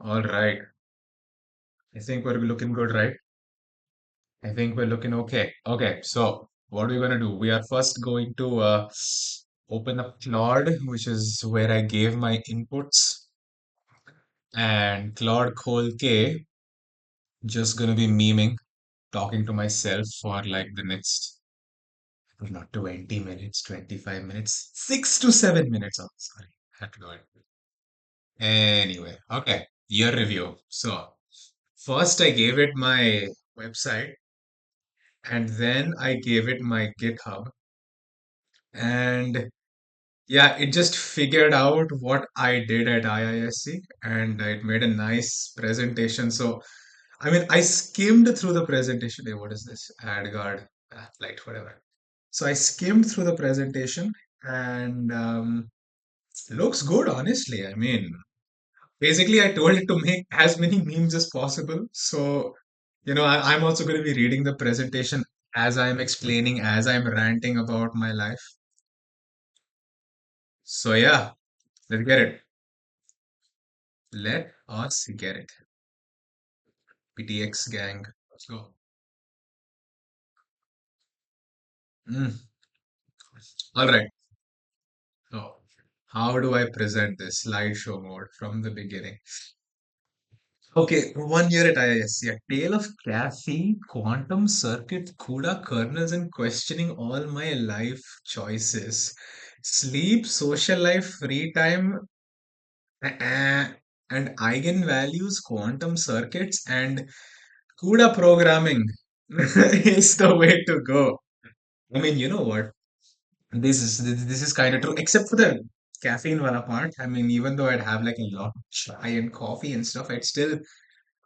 All right. I think we're looking good, right? I think we're looking okay. Okay, so what are we gonna do? We are first going to open up Claude, which is where I gave my inputs, and Claude Kolke just gonna be memeing, talking to myself for like the next, not 20 minutes, 25 minutes, 6 to 7 minutes. Oh, sorry, had to go ahead. Anyway, okay, year review. So first I gave it my website, and then I gave it my GitHub, and yeah, it just figured out what I did at IISc, and it made a nice presentation. So, I mean, I skimmed through the presentation. Hey, what is this? AdGuard, light, whatever. So I skimmed through the presentation, and looks good, honestly. I mean, basically, I told it to make as many memes as possible. So, I'm also going to be reading the presentation as I'm explaining, as I'm ranting about my life. So, yeah, let's get it. Let us get it. PTX gang. Let's go. Mm. All right. So, how do I present this slideshow mode from the beginning? Okay, 1 year at IISc, a tale of caffeine, quantum circuit, CUDA kernels, and questioning all my life choices. Sleep, social life, free time, and eigenvalues, quantum circuits, and CUDA programming is the way to go. I mean, you know what? This is kind of true, except for the caffeine wala part. I mean, even though I'd have like a lot of chai and coffee and stuff, I'd still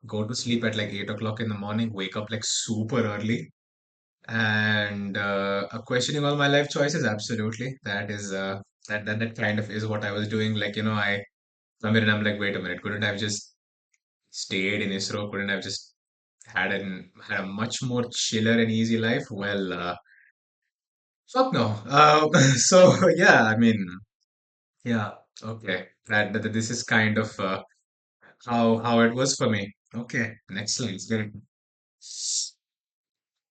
go to sleep at like 8 o'clock in the morning, wake up like super early, and questioning all my life choices. Absolutely, that kind of is what I was doing. Like I somewhere and I'm like, wait a minute, couldn't I have just stayed in ISRO? Couldn't I have just had a much more chiller and easy life? Well, fuck no. So yeah, I mean, yeah, okay. This is kind of how it was for me. Okay, next slide. Let's get it.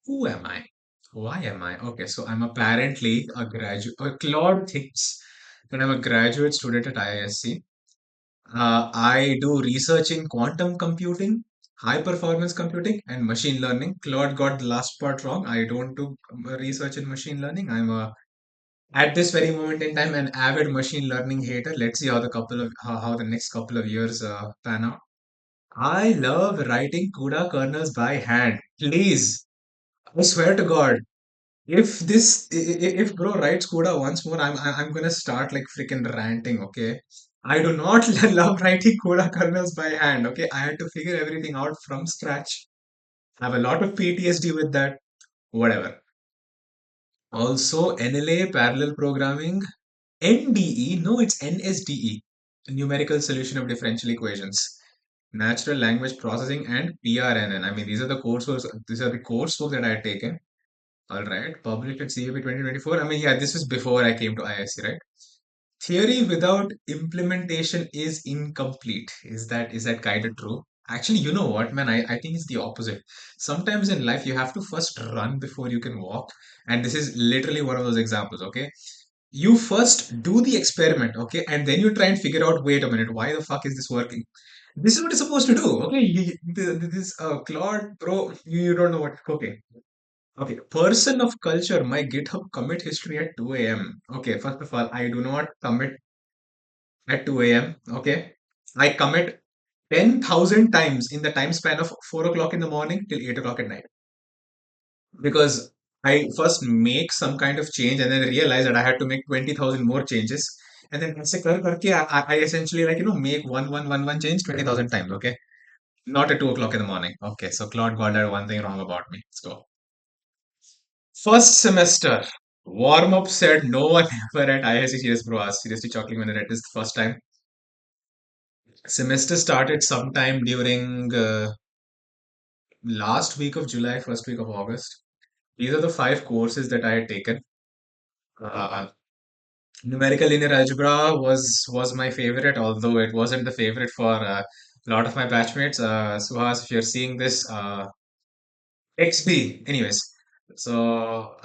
Who am I? Why am I? Okay, so I'm apparently a graduate. Claude thinks that I'm a graduate student at IISc. I do research in quantum computing, high performance computing, and machine learning. Claude got the last part wrong. I don't do research in machine learning. At this very moment in time, an avid machine learning hater. Let's see how the next couple of years pan out. I love writing CUDA kernels by hand. Please, I swear to God, if bro writes CUDA once more, I'm gonna start like freaking ranting. Okay, I do not love writing CUDA kernels by hand. Okay, I had to figure everything out from scratch. I have a lot of PTSD with that. Whatever. Also, NLA, parallel programming, NDE, no, it's NSDE, numerical solution of differential equations, natural language processing, and PRNN. I mean, these are the coursework that I had taken. All right, published at CAP 2024. I mean, yeah, this was before I came to IISc, right? Theory without implementation is incomplete. Is that kind of true? Actually, you know what, man? I think it's the opposite. Sometimes in life, you have to first run before you can walk. And this is literally one of those examples, okay? You first do the experiment, okay? And then you try and figure out, wait a minute, why the fuck is this working? This is what it's supposed to do, okay? This Claude, bro, you don't know what, okay. Okay, person of culture, my GitHub commit history at 2 a.m. Okay, first of all, I do not commit at 2 a.m. Okay, I commit 10,000 times in the time span of 4 o'clock in the morning till 8 o'clock at night because I first make some kind of change and then realize that I had to make 20,000 more changes. And then ऐसे कर करके I essentially make one change 20,000 times. Okay, not at 2 o'clock in the morning. Okay, so Claude got that one thing wrong about me. Let's go. First semester, warm up said no one ever at IISc. Serious, bro. I was seriously chuckling when I read this the first time. Semester started sometime during last week of July, first week of August. These are the 5 courses that I had taken. Uh, numerical linear algebra was my favorite, although it wasn't the favorite for A lot of my batchmates, Suhas, if you're seeing this, XB, anyways. So,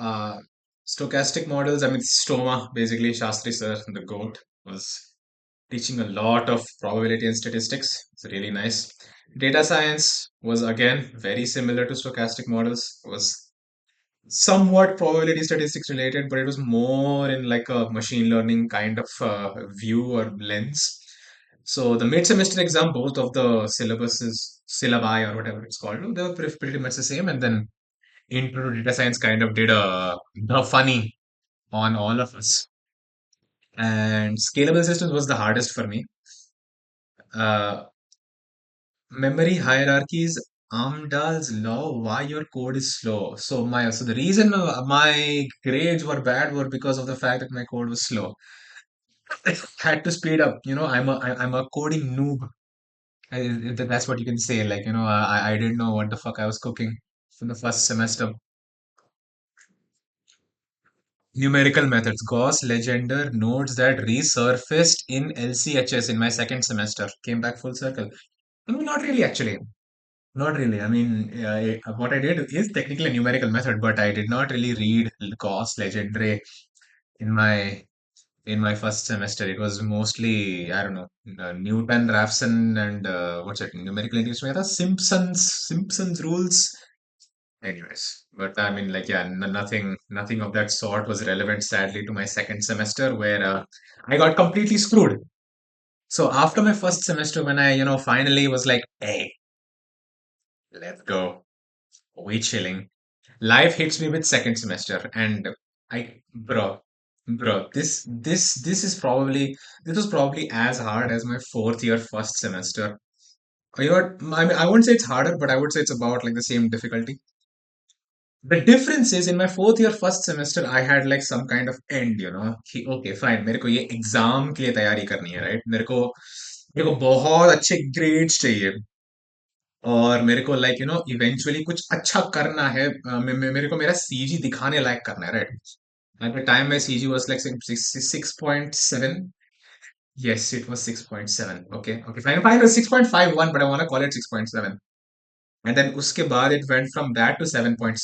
stochastic models, I mean, Stoma, basically, Shastri sir, the GOAT, was teaching a lot of probability and statistics. It's really nice. Data science was again very similar to stochastic models, was somewhat probability statistics related, but it was more in like a machine learning kind of view or lens. So the mid-semester exam, both of the syllabuses, syllabi or whatever it's called, they were pretty much the same. And then intro to data science kind of did the funny on all of us. And scalable systems was the hardest for me. Uh, Memory hierarchies, Amdahl's law, why your code is slow. So the reason my grades were bad were because of the fact that my code was slow. I had to speed up. I'm a coding noob. That's what you can say. Like, I didn't know what the fuck I was cooking for the first semester. Numerical methods. Gauss Legendre nodes that resurfaced in LCHS in my second semester. Came back full circle. I mean, not really actually. Not really. I mean, what I did is technically a numerical method, but I did not really read Gauss Legendre in my first semester. It was mostly, I don't know, Newton, Raphson, and what's it? Numerical integration method, Simpson's rules. Anyways, but I mean, like, yeah, nothing of that sort was relevant, sadly, to my second semester, where I got completely screwed. So after my first semester, when I, finally was like, hey, let's go. We chilling. Life hits me with second semester, and bro, this was probably as hard as my fourth year first semester. I mean, I wouldn't say it's harder, but I would say it's about like the same difficulty. The difference is in my fourth year first semester, I had like some kind of end, कि okay, fine, मेरे को ये exam के लिए तैयारी करनी है, right? मेरे को बहुत अच्छे ग्रेड्स चाहिए और मेरे को लाइक इवेंचुअली कुछ अच्छा करना है मेरे को मेरा सीजी दिखाने लायक करना है right at the time my CG was like 6.7. Yes, it was 6.7. Okay, fine, fine. It was 6.51, but I want to call it 6.7. And then uske baad it went from that to 7.6.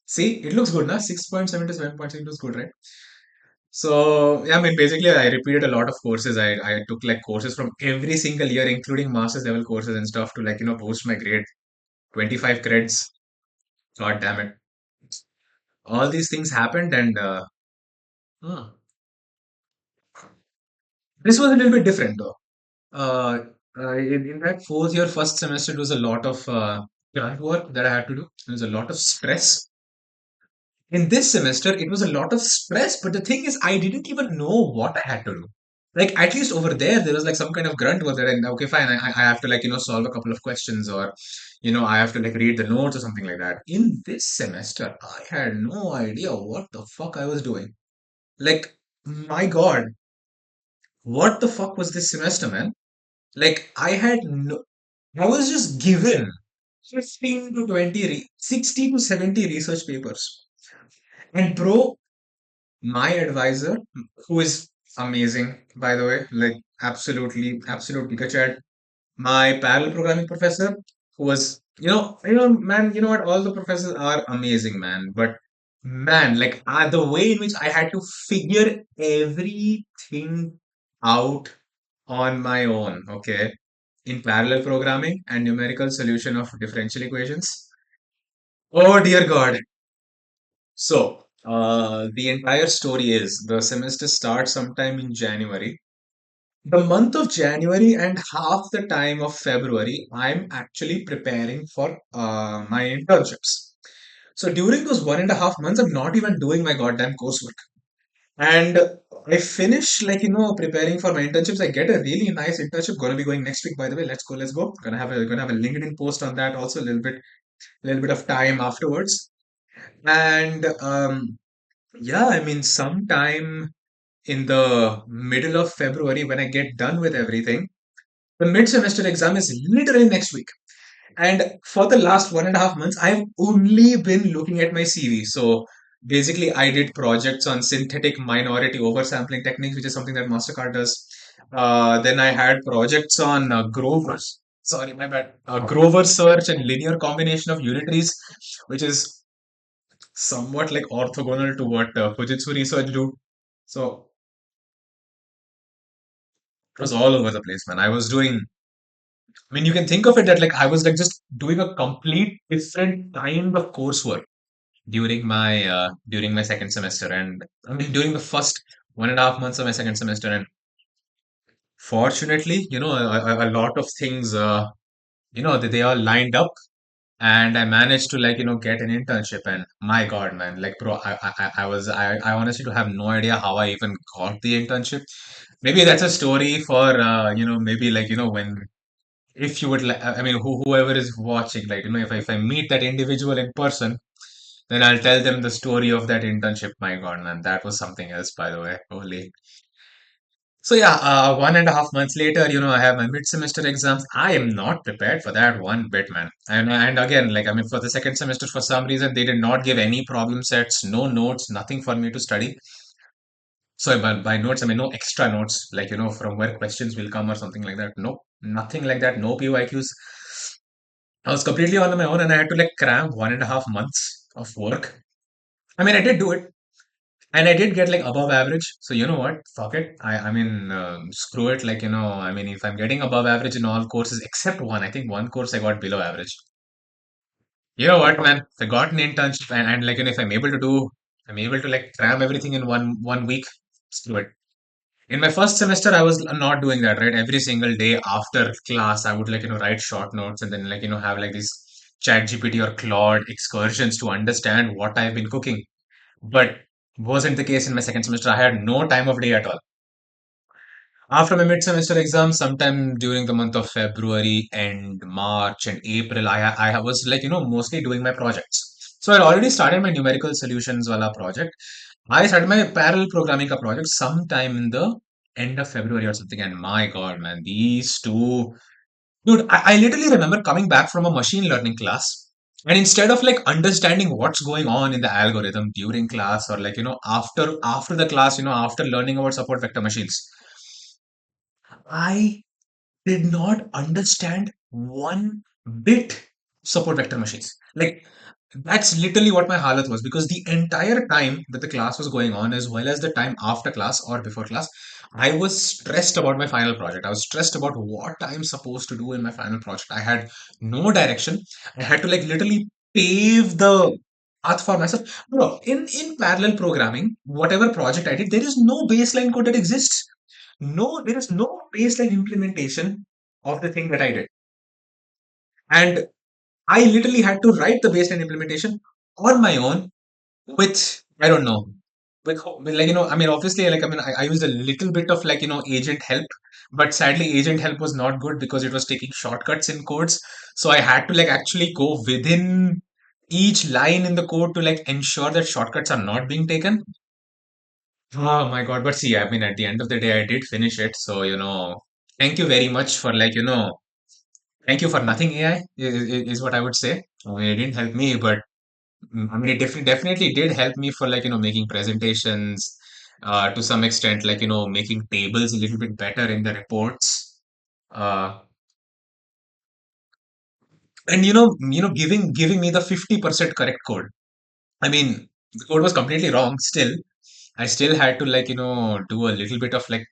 See, it looks good, na? 6.7 to 7.6 looks good, right? So, yeah, I mean, basically, I repeated a lot of courses. I took like courses from every single year, including master's level courses and stuff to like, boost my grade. 25 creds. God damn it. All these things happened, and huh, this was a little bit different though. In that fourth year, first semester, it was a lot of grunt work that I had to do. There was a lot of stress. In this semester, it was a lot of stress, but the thing is, I didn't even know what I had to do. Like, at least over there was like some kind of grunt work that, and okay, fine, I have to like, solve a couple of questions or, I have to like read the notes or something like that. In this semester, I had no idea what the fuck I was doing. Like, my God, what the fuck was this semester, man? Like, I was just given 15 to 20, 60 to 70 research papers. And bro, my advisor, who is amazing, by the way, like absolutely, absolute Giga Chad, my parallel programming professor, who was, man, you know what? All the professors are amazing, man. But man, like the way in which I had to figure everything out on my own, okay, in parallel programming and numerical solution of differential equations. Oh dear God. So, the entire story is the semester starts sometime in January. The month of January and half the time of February, I'm actually preparing for my internships. So during those 1.5 months, I'm not even doing my goddamn coursework. And I finish like preparing for my internships. I get a really nice internship. Gonna be going next week, by the way. Let's go, let's go. Gonna have a LinkedIn post on that also. A little bit of time afterwards. And yeah, I mean, sometime in the middle of February when I get done with everything. The mid-semester exam is literally next week. And for the last 1.5 months, I've only been looking at my CV. So basically, I did projects on synthetic minority oversampling techniques, which is something that MasterCard does. Then I had projects on Grover. sorry, my bad. Grover search and linear combination of unitaries, which is somewhat like orthogonal to what Fujitsu research do. So it was all over the place, man. I mean, you can think of it that like I was like just doing a complete different kind of coursework during my second semester, and I mean during the first 1.5 months of my second semester, and fortunately, a lot of things, they all lined up, and I managed to like get an internship. And my God, man, like bro, I honestly do have no idea how I even got the internship. Maybe that's a story for maybe like when if you would like, I mean, whoever is watching, like if I meet that individual in person, then I'll tell them the story of that internship. My God, man, that was something else, by the way. Holy. So yeah, 1.5 months later, I have my mid-semester exams. I am not prepared for that one bit, man. And again, like I mean, for the second semester, for some reason, they did not give any problem sets, no notes, nothing for me to study. So by notes, I mean no extra notes, like from where questions will come or something like that. No, nothing like that. No PYQs. I was completely on my own, and I had to like cram 1.5 months of work. I mean, I did do it. And I did get like above average. So you know what? Fuck it. I mean, screw it. Like, I mean, if I'm getting above average in all courses except one, I think one course I got below average. You know what, man? If I got an internship, and like, if I'm able to like cram everything in one week, screw it. In my first semester, I was not doing that, right? Every single day after class, I would like, write short notes, and then like, have like these chat GPT or Claude excursions to understand what I've been cooking. But wasn't the case in my second semester. I had no time of day at all. After my mid-semester exam, sometime during the month of February and March and April, I was like, mostly doing my projects. So I already started my numerical solutions wala project. I started my parallel programming ka project sometime in the end of February or something. And my God, man, these two, dude, I literally remember coming back from a machine learning class. And instead of like understanding what's going on in the algorithm during class, or like, after the class, after learning about support vector machines, I did not understand one bit support vector machines. Like that's literally what my halat was, because the entire time that the class was going on, as well as the time after class or before class, I was stressed about my final project. I was stressed about what I'm supposed to do in my final project. I had no direction. I had to like literally pave the path for myself. Bro, in parallel programming, whatever project I did, there is no baseline code that exists. No, there is no baseline implementation of the thing that I did. And I literally had to write the baseline implementation on my own with, I don't know, with like, I mean, obviously, like, I mean, I used a little bit of like, agent help, but sadly, agent help was not good because it was taking shortcuts in codes. So I had to like actually go within each line in the code to like ensure that shortcuts are not being taken. Oh my God. But see, I mean, at the end of the day, I did finish it. So, thank you very much for like, thank you for nothing AI is what I would say. I mean, it didn't help me, but I mean, it definitely did help me for like, making presentations, to some extent, like, making tables a little bit better in the reports. Uh, and giving me the 50% correct code. I mean, the code was completely wrong still. I still had to like, do a little bit of like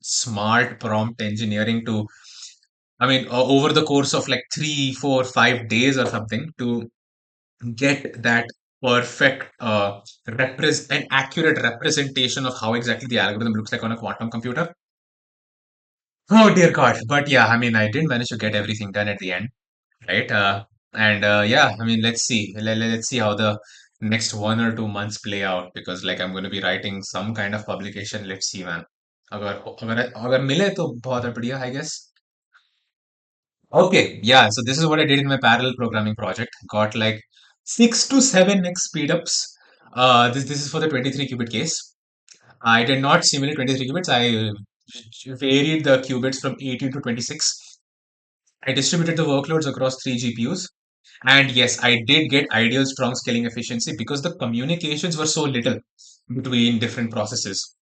smart prompt engineering to, I mean, over the course of like 3, 4, 5 days or something to get that perfect an accurate representation of how exactly the algorithm looks like on a quantum computer. Oh dear God. But yeah, I mean, I did manage to get everything done at the end, right? And yeah, I mean, let's see. Let's see how the next 1 or 2 months play out, because like I'm going to be writing some kind of publication. Let's see, man. अगर अगर अगर मिले तो बहुत बढ़िया, I guess. Okay, yeah. So this is what I did in my parallel programming project. Got like 6 to 7x speedups. This is for the 23 qubit case. I did not simulate 23 qubits. I varied the qubits from 18 to 26. I distributed the workloads across three GPUs. And yes, I did get ideal strong scaling efficiency because the communications were so little between different processes.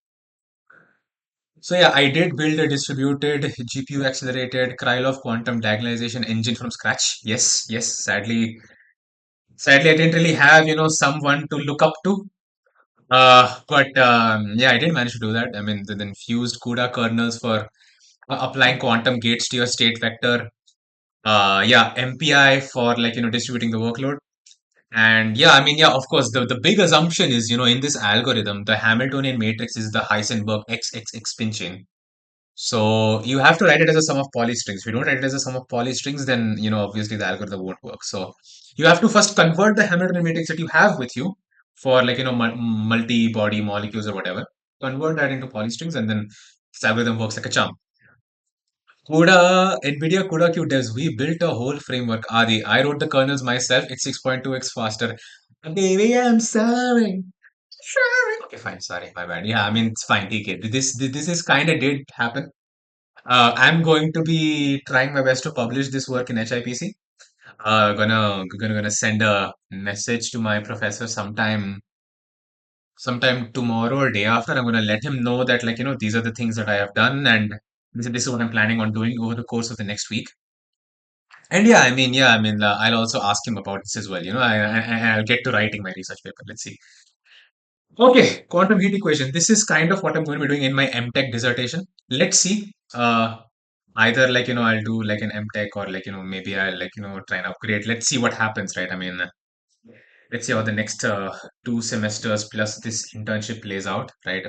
So yeah, I did build a distributed GPU accelerated Krylov quantum diagonalization engine from scratch. Yes, yes. Sadly, I didn't really have, someone to look up to. But yeah, I did manage to do that. I mean, then fused CUDA kernels for applying quantum gates to your state vector. Yeah, MPI for like, distributing the workload. And yeah, I mean, yeah, of course, the big assumption is, in this algorithm, the Hamiltonian matrix is the Heisenberg XXX spin chain. So you have to write it as a sum of polystrings. If you don't write it as a sum of polystrings, then obviously the algorithm won't work. So you have to first convert the Hamiltonian matrix that you have with you for like multi-body molecules or whatever. Convert that into polystrings, and then this algorithm works like a charm. NVIDIA CUDA-Q devs, we built a whole framework. Adi, I wrote the kernels myself. It's 6.2x faster. Baby, I'm sorry. Sorry. Okay, fine. Sorry, my bad. Yeah, I mean it's fine. Take it. This is kind of did happen. I'm going to be trying my best to publish this work in HIPC. Gonna send a message to my professor sometime tomorrow or day after. I'm gonna let him know that these are the things that I have done, and this is what I'm planning on doing over the course of the next week. And I'll also ask him about this as well. I'll get to writing my research paper. Let's see. Okay, quantum heat equation. This is kind of what I'm going to be doing in my MTech dissertation. Let's see. Either I'll do like an MTech, or maybe I'll try and upgrade. Let's see what happens, right? I mean, let's see how the next 2 semesters plus this internship plays out, right?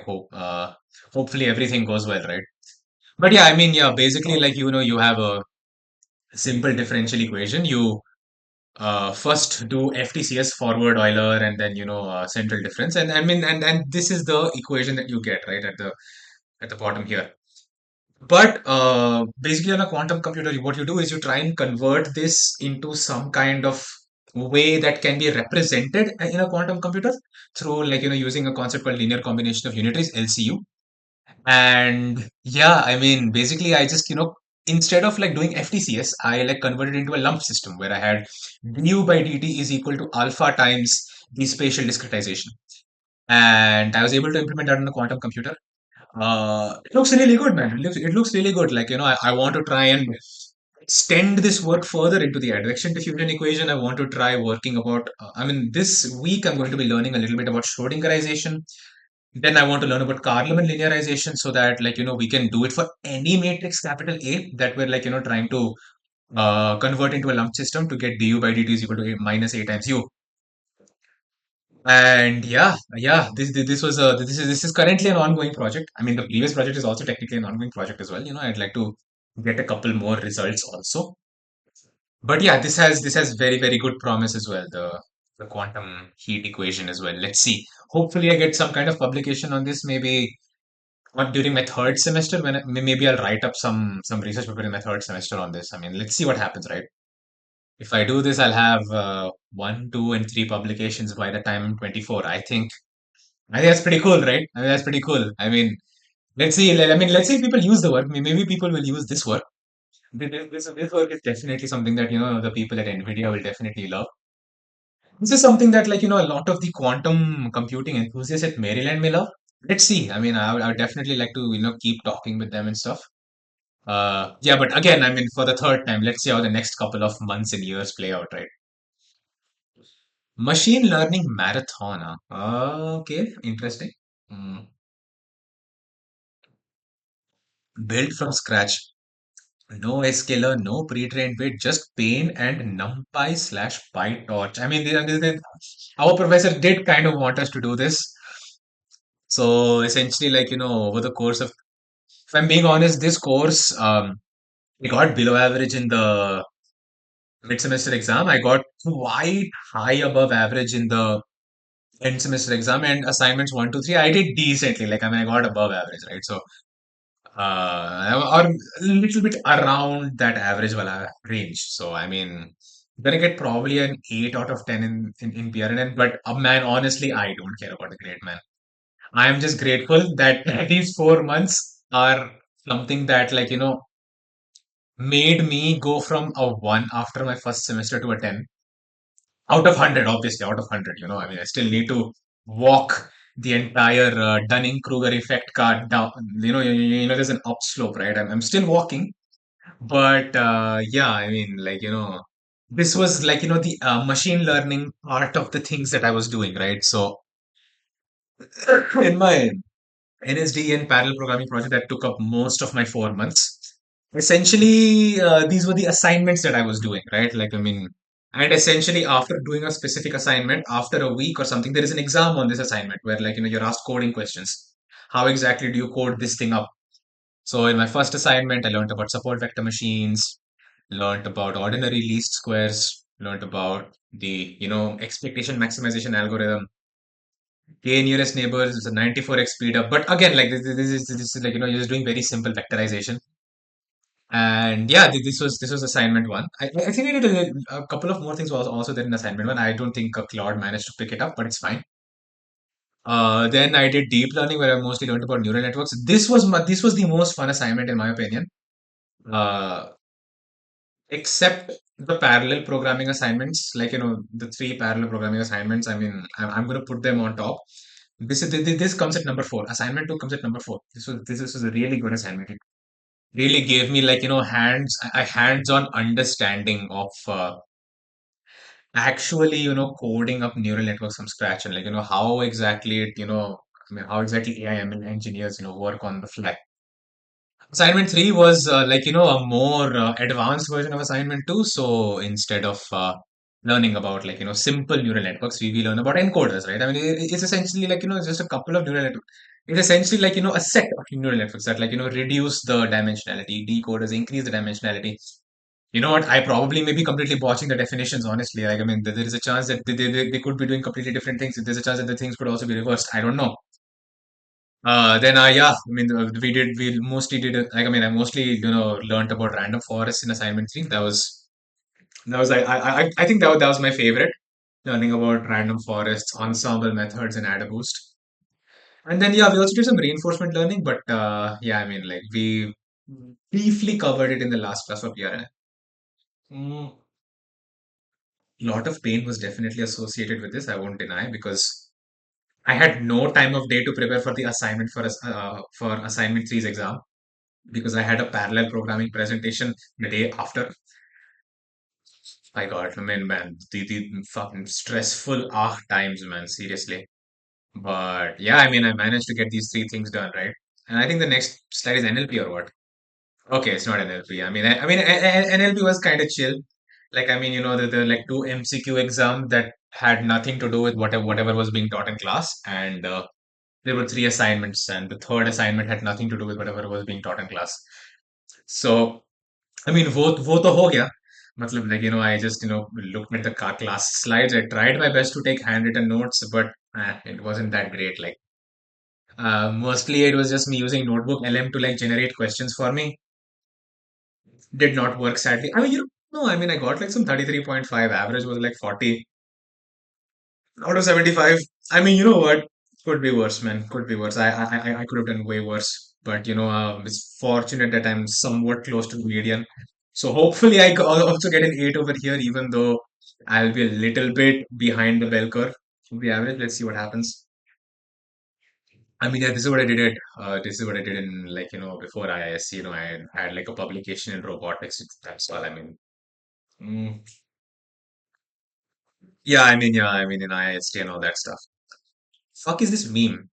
Hopefully everything goes well, right? But yeah, I mean, yeah, basically you have a simple differential equation. You first do FTCS, forward Euler, and then central difference, and I mean, and this is the equation that you get right at the bottom here. But basically, on a quantum computer, what you do is you try and convert this into some kind of way that can be represented in a quantum computer through using a concept called linear combination of unities, LCU. And yeah, I mean, basically, I just instead of like doing FTCS, I like converted into a lump system where I had du by dt is equal to alpha times the spatial discretization, and I was able to implement that on a quantum computer. It looks really good, man. It looks really good. I want to try and extend this work further into the advection diffusion equation. I want to try working about. I mean, this week I'm going to be learning a little bit about Schrodingerization. Then I want to learn about Carleman linearization so that we can do it for any matrix capital A that we're trying to convert into a lump system to get du by dt is equal to a minus a times u. And yeah, this is currently an ongoing project. I mean, the previous project is also technically an ongoing project as well. I'd like to get a couple more results also. But yeah, this has very very good promise as well. The quantum heat equation as well. Let's see. Hopefully, I get some kind of publication on this. Maybe not during my third semester. Maybe I'll write up some research paper in my third semester on this. I mean, let's see what happens, right? If I do this, I'll have one, two, and three publications by the time I'm 24. I think that's pretty cool, right? I mean, that's pretty cool. I mean, let's see. I mean, let's see if people use the work. Maybe people will use this work. This work is definitely something that the people at Nvidia will definitely love. This is something that a lot of the quantum computing enthusiasts at Maryland may love. Let's see. I mean, I would definitely like to keep talking with them and stuff. Yeah, but again, I mean, for the third time, let's see how the next couple of months and years play out, right? Machine learning marathon. Okay, interesting. Mm. Built from scratch. No scalar, no pre-trained weight, just pain and NumPy slash PyTorch. I mean, our professor did kind of want us to do this. So essentially, over the course of, if I'm being honest, this course, I got below average in the mid-semester exam. I got quite high above average in the end semester exam, and assignments one, two, three. I did decently. Like, I mean, I got above average, right? So, or a little bit around that average wala range. So, I mean, gonna get probably an 8 out of 10 in PRNN. But man, honestly, I don't care about the grade, man. I am just grateful that these 4 months are something that made me go from a 1 after my first semester to a 10 out of 100, obviously out of 100. I mean, I still need to walk the entire Dunning-Kruger effect card down. There's an upslope, right? I'm still walking, but yeah, I mean, like, this was like, the machine learning part of the things that I was doing, right? So in my NSD and parallel programming project that took up most of my 4 months. Essentially, these were the assignments that I was doing, right? Like, I mean, and essentially, after doing a specific assignment, after a week or something, there is an exam on this assignment where, like, you're asked coding questions. How exactly do you code this thing up? So, in my first assignment, I learned about support vector machines, learned about ordinary least squares, learned about the, expectation maximization algorithm. K nearest neighbors is a 94x speed up. But again, like this is like you're just doing very simple vectorization. And yeah, this was assignment one. I think I did a couple of more things was also there in assignment one. I don't think Claude managed to pick it up, but it's fine. Then I did deep learning where I mostly learned about neural networks. This was the most fun assignment in my opinion. Uh, Except the parallel programming assignments, like the three parallel programming assignments. I mean, I'm going to put them on top. This comes at number four. Assignment two comes at number four. This was a really good assignment. It really gave me like a hands-on understanding of actually coding up neural networks from scratch and like how exactly I mean how exactly AI ML engineers work on the fly. Assignment three was a more advanced version of assignment two. So instead of learning about like simple neural networks, we learn about encoders, right? I mean, it's essentially like just a couple of neural networks. It's essentially like a set of neural networks that like reduce the dimensionality, decoders increase the dimensionality. You know what? I probably may be completely botching the definitions. Honestly, like I mean, there is a chance that they could be doing completely different things. There's a chance that the things could also be reversed. I don't know. Then yeah, I mean, we mostly did it. Like, I mean, I mostly, learned about random forests in assignment three. That was, I think that was my favorite, learning about random forests, ensemble methods, and add a boost. And then, yeah, we also did some reinforcement learning, but yeah, I mean, like, we briefly covered it in the last class of PRNF. Mm, lot of pain was definitely associated with this, I won't deny, because I had no time of day to prepare for the assignment for assignment three's exam because I had a parallel programming presentation the day after. I got, I mean, man, the fucking stressful times, man, seriously. But yeah, I mean, I managed to get these three things done, right? And I think the next slide is NLP or what? Okay, it's not NLP. NLP was kind of chill. Like, I mean, the like two MCQ exam that had nothing to do with whatever was being taught in class, and there were three assignments, and the third assignment had nothing to do with whatever was being taught in class. So I mean, वो तो हो गया. मतलब like I just looked at the class slides. I tried my best to take handwritten notes, but it wasn't that great. Like mostly it was just me using Notebook LM to like generate questions for me. Did not work sadly. I mean, no. I mean, I got like some 33.5. Average was like 40 out of 75. I mean, you know what? Could be worse, man. Could be worse. I could have done way worse. But it's fortunate that I'm somewhat close to the median. So hopefully also get an 8 over here, even though I'll be a little bit behind the bell curve of the average. Let's see what happens. I mean, yeah, this is what I did it. This is what I did in like, before IISc, I had like a publication in robotics. That's all. I mean, mm, yeah, I mean, in IISc and all that stuff. Fuck is this meme?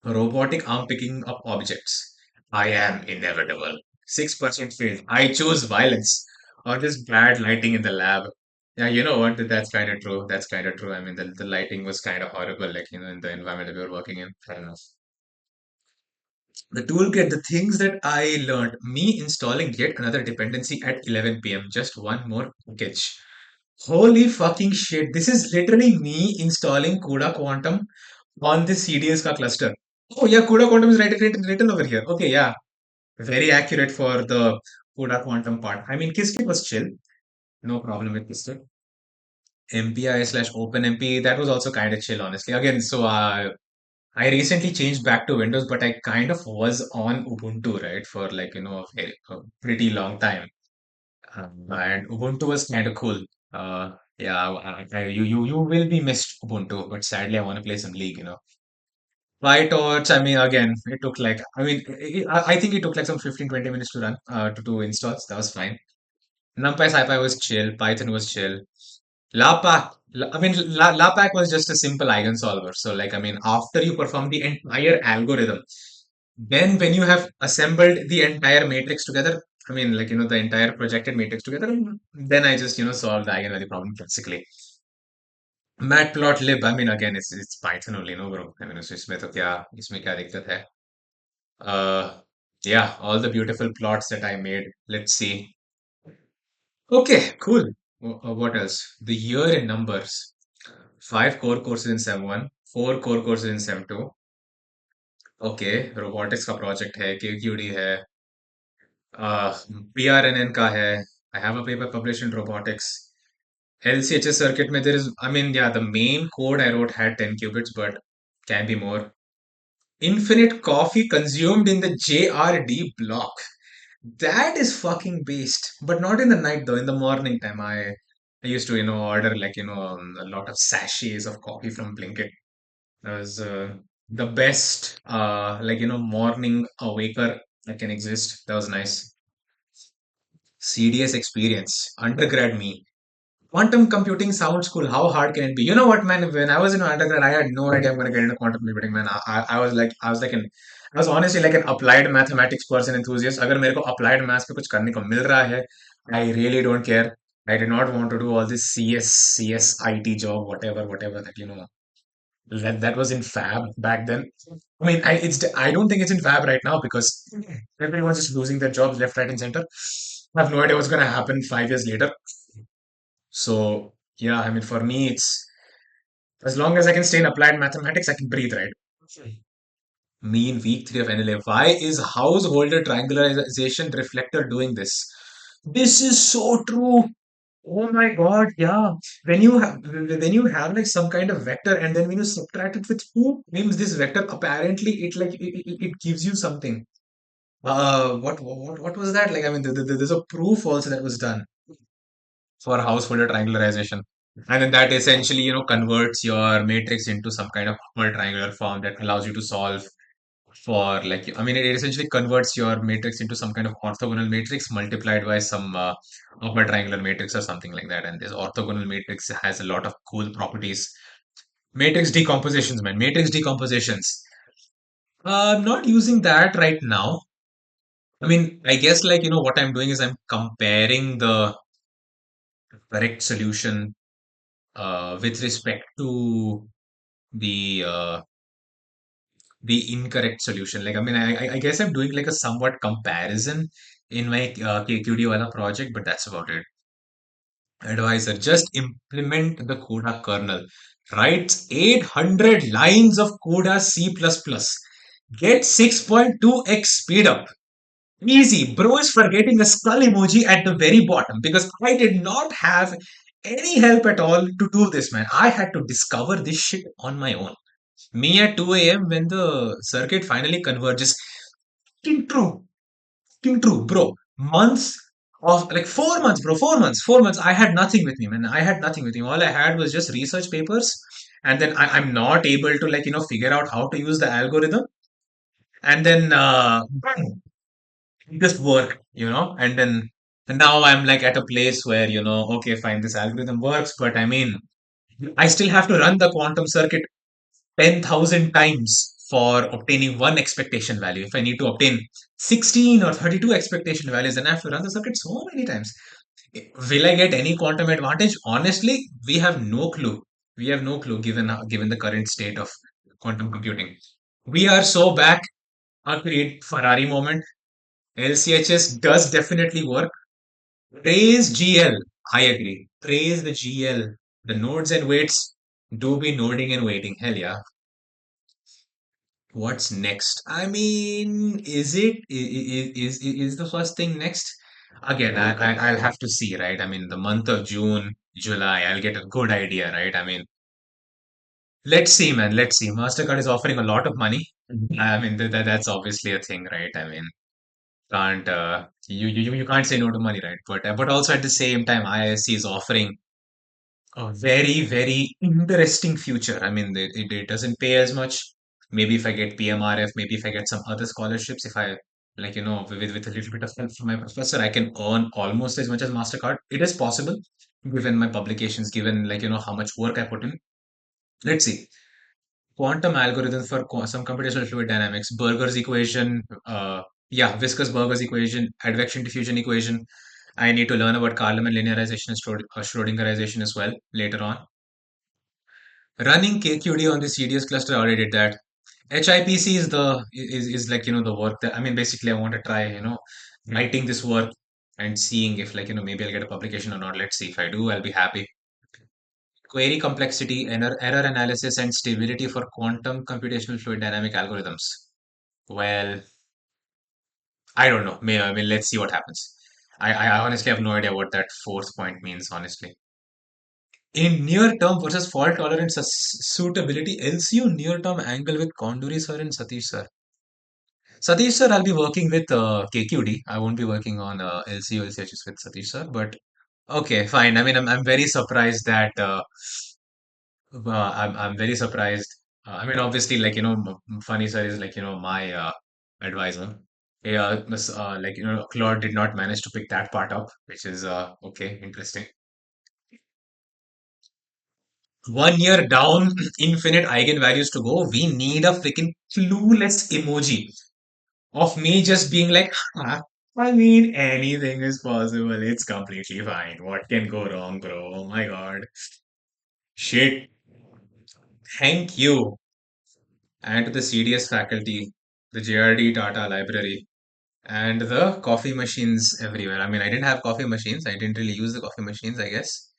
A robotic arm picking up objects. I am inevitable. 6% fail. I choose violence. Or just bad lighting in the lab. Yeah, you know what? That's kind of true. That's kind of true. I mean, the lighting was kind of horrible, like, in the environment that we were working in. Fair enough. The toolkit, the things that I learned, me installing yet another dependency at 11 p.m. Just one more package. Holy fucking shit. This is literally me installing CUDA Quantum on this CDS ka cluster. Oh yeah, CUDA Quantum is written over here. Okay, yeah. Very accurate for the CUDA Quantum part. I mean, Qiskit was chill. No problem with Qiskit. MPI slash OpenMP, that was also kind of chill, honestly. Again, so I recently changed back to Windows, but I kind of was on Ubuntu, right, for like, a pretty long time. And Ubuntu was kind of cool. Yeah, you will be missed Ubuntu, but sadly, I want to play some League. PyTorch, I mean, again, it took like, I mean, I think it took like some 15-20 minutes to run, to do installs. That was fine. NumPy, SciPy was chill. Python was chill. LAPACK, I mean, LAPACK was just a simple eigensolver. So, like, I mean, after you perform the entire algorithm, then when you have assembled the entire matrix together, I mean, like, the entire projected matrix together, then I just, solve the eigenvalue problem classically. Matplotlib, I mean, again, it's Python only, no, bro. I mean, इसमें क्या दिक्कत है? Uh, yeah, all the beautiful plots that I made. Let's see. Okay, cool. What else? The year in numbers. Five core courses in Sem 1, four core courses in Sem 2. Okay, robotics का project है, KQD है, uh, PRNN का है. I have a paper published in robotics. LCHS circuit में there is, I mean, yeah, the main code I wrote had 10 qubits, but can be more. Infinite coffee consumed in the JRD block. That is fucking based, but not in the night though. In the morning time, I used to order like a lot of sachets of coffee from Blinkit. That was the best like morning awaker that can exist. That was nice. CDS experience, undergrad me. Quantum computing sounds cool. How hard can it be? You know what, man? When I was in undergrad, I had no idea I'm gonna get into quantum computing, man. I was honestly like an applied mathematics person enthusiast. अगर मेरे को applied maths पे कुछ करने को मिल रहा है, I really don't care. I did not want to do all this CS IT job, whatever that that was in Fab back then. I mean, I don't think it's in Fab right now because everyone's just losing their jobs left, right, and center. I have no idea what's gonna happen 5 years later. So yeah, I mean, for me, it's as long as I can stay in applied mathematics, I can breathe, right? Me in week three of NLA. Why is householder triangularization reflector doing this? This is so true. Oh my God, yeah. When you have like some kind of vector and then when you subtract it with two times this vector, apparently it gives you something. What was that? Like, I mean, there's a proof also that was done for householder triangularization. And then that essentially, converts your matrix into some kind of upper triangular form that allows you to solve for like, I mean, it essentially converts your matrix into some kind of orthogonal matrix multiplied by some upper triangular matrix or something like that. And this orthogonal matrix has a lot of cool properties. Matrix decompositions, man, matrix decompositions. I'm not using that right now. I mean, I guess like, what I'm doing is I'm comparing the correct solution with respect to the the incorrect solution. Like, I mean, I guess I'm doing like a somewhat comparison in my KQD wala project, but that's about it. Advisor, just implement the CUDA kernel. Writes 800 lines of CUDA C++. Get 6.2x speed up. Easy. Bro is forgetting a skull emoji at the very bottom because I did not have any help at all to do this, man. I had to discover this shit on my own. Me at 2 a.m. when the circuit finally converges. Fucking true. Fucking true, bro. Months of like 4 months, bro. 4 months. 4 months. I had nothing with me, man. I had nothing with me. All I had was just research papers. And then I'm not able to like, figure out how to use the algorithm. And then just work, and now I'm like at a place where, okay, fine, this algorithm works, but I mean, I still have to run the quantum circuit 10,000 times for obtaining one expectation value. If I need to obtain 16 or 32 expectation values, then I have to run the circuit so many times. Will I get any quantum advantage? Honestly, we have no clue. We have no clue given the current state of quantum computing. We are so back. I'll create Ferrari moment. LCHS does definitely work. Praise GL. I agree. Praise the GL. The nodes and weights do be noding and waiting. Hell yeah. What's next? I mean, is the first thing next? Again, I'll have to see, right? I mean, the month of June, July, I'll get a good idea, right? I mean, let's see, man. Let's see. Mastercard is offering a lot of money. I mean, that's obviously a thing, right? I mean, can't you can't say no to money, right? But also at the same time, IISc is offering a very interesting future. I mean, it doesn't pay as much. Maybe if I get PMRF, maybe if I get some other scholarships, if I with a little bit of help from my professor, I can earn almost as much as MasterCard. It is possible given my publications, given how much work I put in. Let's see. Quantum algorithms for some computational fluid dynamics, Burger's equation, viscous Burger's equation, advection diffusion equation. I need to learn about Kalman linearization and Schrodingerization as well later on. Running KQD on the CDS cluster, I already did that. HIPC is the work that, I mean, basically I want to try, writing this work and seeing if maybe I'll get a publication or not. Let's see. If I do, I'll be happy. Query complexity, error analysis, and stability for quantum computational fluid dynamic algorithms. Well, I don't know. I mean, let's see what happens. I honestly have no idea what that fourth point means, honestly. In near term versus fault tolerance suitability, LCU near term angle with Konduri sir and Satish sir. Satish sir, I'll be working with KQD. I won't be working on LCU LCHs with Satish sir, but okay, fine. I mean, I'm very surprised that I'm very surprised. I mean, obviously, Funny sir is my advisor. Yeah, Claude did not manage to pick that part up, which is okay, interesting. 1 year down, infinite eigenvalues to go. We need a freaking clueless emoji of me just being like, huh, I mean, anything is possible. It's completely fine. What can go wrong, bro? Oh my god. Shit. Thank you. And to the CDS faculty, the JRD Tata library, and the coffee machines everywhere. I mean, I didn't have coffee machines. I didn't really use the coffee machines, I guess.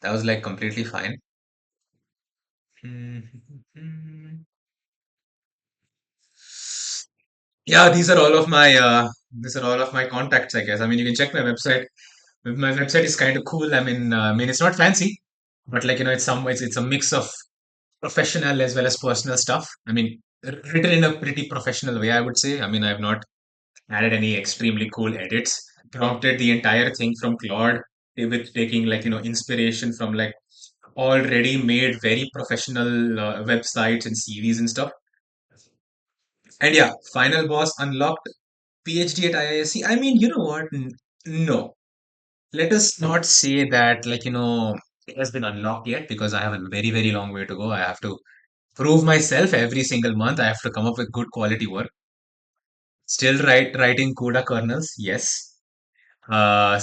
That was like completely fine. Yeah, these are all of my contacts, I guess. I mean, you can check my website. My website is kind of cool. I mean, it's not fancy, but it's a mix of professional as well as personal stuff. I mean, written in a pretty professional way, I would say. I mean, I've not added any extremely cool edits. Prompted the entire thing from Claude with taking inspiration from already made very professional websites and CVs and stuff. And yeah, final boss unlocked PhD at IISc. I mean, you know what? No, let us not say that it has been unlocked yet because I have a very very long way to go. I have to prove myself every single month. I have to come up with good quality work. Still writing CUDA kernels, yes.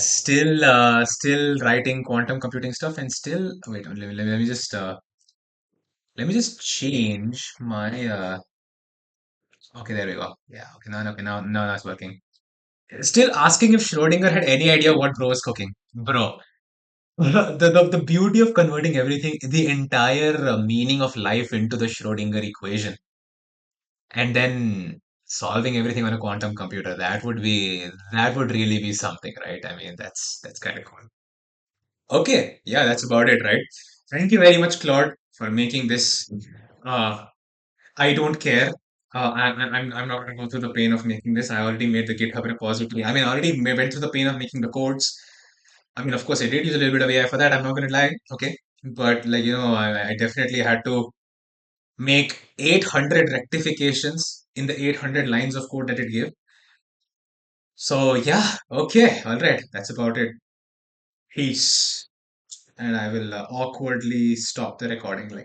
Still writing quantum computing stuff, and still wait. Let me just change my. Okay, there we go. Yeah. Okay. Now, okay. Now it's working. Still asking if Schrodinger had any idea what bro was cooking, bro. The beauty of converting everything, the entire meaning of life into the Schrodinger equation, and then solving everything on a quantum computer, that would really be something, right? I mean, that's kind of cool. Okay, yeah, that's about it, right? Thank you very much, Claude, for making this. Uh, I don't care. I'm not going to go through the pain of making this. I already made the GitHub repository. I mean, I already went through the pain of making the codes. I mean, of course, I did use a little bit of AI for that. I'm not going to lie. Okay. But, I definitely had to make 800 rectifications in the 800 lines of code that it gave. So, yeah. Okay. All right. That's about it. Peace. And I will awkwardly stop the recording like